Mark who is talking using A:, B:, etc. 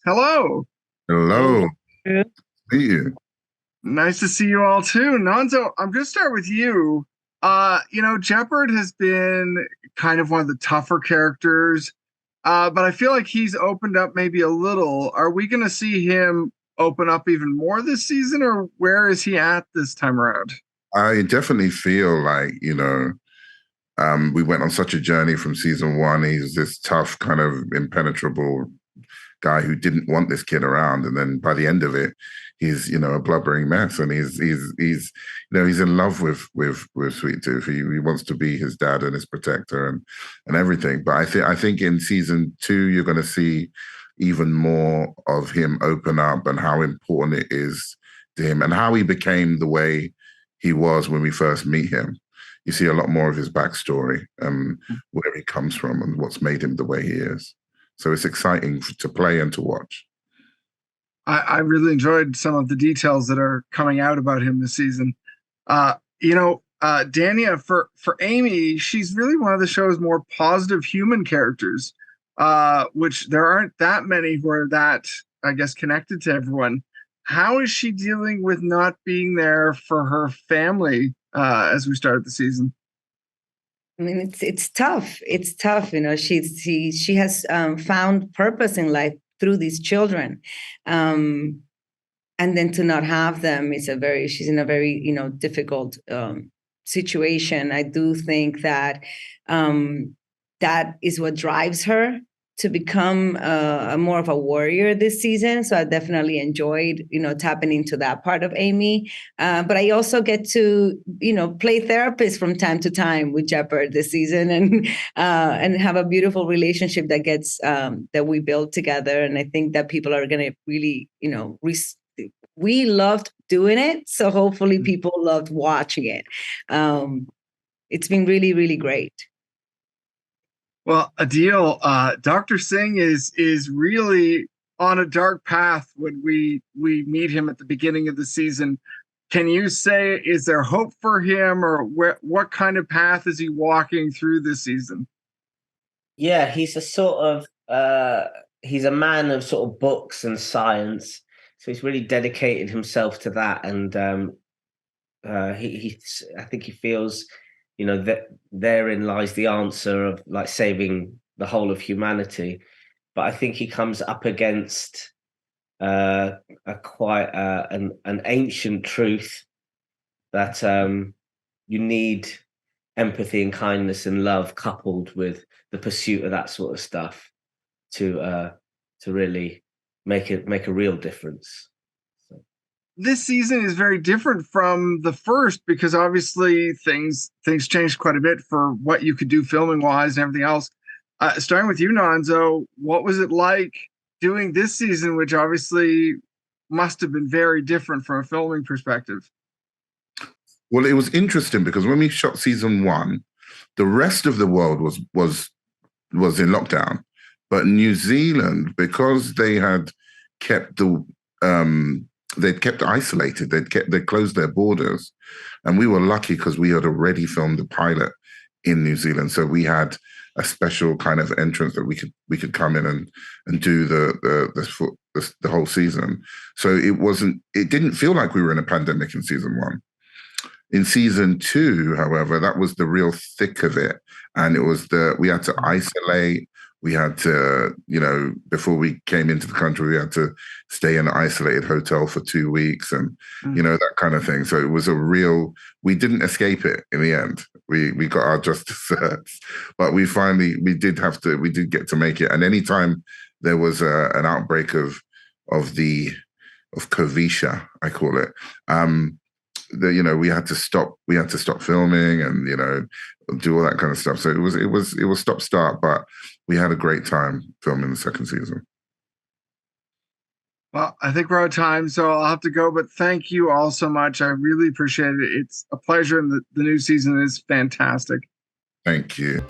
A: Hello.
B: Hello.
C: Yeah.
B: See you.
A: Nice to see you all too. Nonso, I'm going to start with you. Jepperd has been kind of one of the tougher characters, but I feel like he's opened up maybe a little. Are we going to see him open up even more this season, or where is he at this time around?
B: I definitely feel like, we went on such a journey from season one. He's this tough, kind of impenetrable guy who didn't want this kid around. And then by the end of it, he's, a blubbering mess. And he's in love with Sweet Tooth. He wants to be his dad and his protector and everything. But I think in season two, you're going to see even more of him open up and how important it is to him and how he became the way he was when we first meet him. You see a lot more of his backstory, where he comes from and what's made him the way he is. So it's exciting to play and to watch.
A: I really enjoyed some of the details that are coming out about him this season. Dania, for Aimee, she's really one of the show's more positive human characters, which there aren't that many who are that, I guess, connected to everyone. How is she dealing with not being there for her family as we started the season?
C: I mean, it's tough. It's tough. She has found purpose in life through these children, and then to not have them is she's in a very difficult situation. I do think that that is what drives her to become more of a warrior this season. So I definitely enjoyed, tapping into that part of Aimee. But I also get to, play therapist from time to time with Jepperd this season and have a beautiful relationship that gets, that we build together. And I think that people are going to really, we loved doing it. So hopefully people loved watching it. It's been really, really great.
A: Well, Adeel, Dr. Singh is really on a dark path when we meet him at the beginning of the season. Can you say, is there hope for him, or what kind of path is he walking through this season?
D: Yeah, he's he's a man of sort of books and science, so he's really dedicated himself to that, and I think he feels, that therein lies the answer of like saving the whole of humanity. But I think he comes up against an ancient truth that you need empathy and kindness and love coupled with the pursuit of that sort of stuff to really make a real difference.
A: This season is very different from the first because obviously things changed quite a bit for what you could do filming wise and everything else. Starting with you, Nonso, what was it like doing this season, which obviously must have been very different from a filming perspective?
B: Well, it was interesting because when we shot season one, the rest of the world was in lockdown, but New Zealand, because they had kept they'd kept isolated. They closed their borders, and we were lucky because we had already filmed the pilot in New Zealand, so we had a special kind of entrance that we could come in and do the whole season. So it didn't feel like we were in a pandemic in season one. In season two, however, that was the real thick of it, and it was we had to isolate. We had to, before we came into the country, we had to stay in an isolated hotel for 2 weeks and, that kind of thing. So it was we didn't escape it in the end. We got our just desserts, but we did get to make it. And anytime there was an outbreak of Covisha, I call it, we had to stop filming and, do all that kind of stuff. So it was stop start, but we had a great time filming the second season.
A: Well, I think we're out of time, so I'll have to go, but thank you all so much. I really appreciate it. It's a pleasure, and the new season is fantastic.
B: Thank you.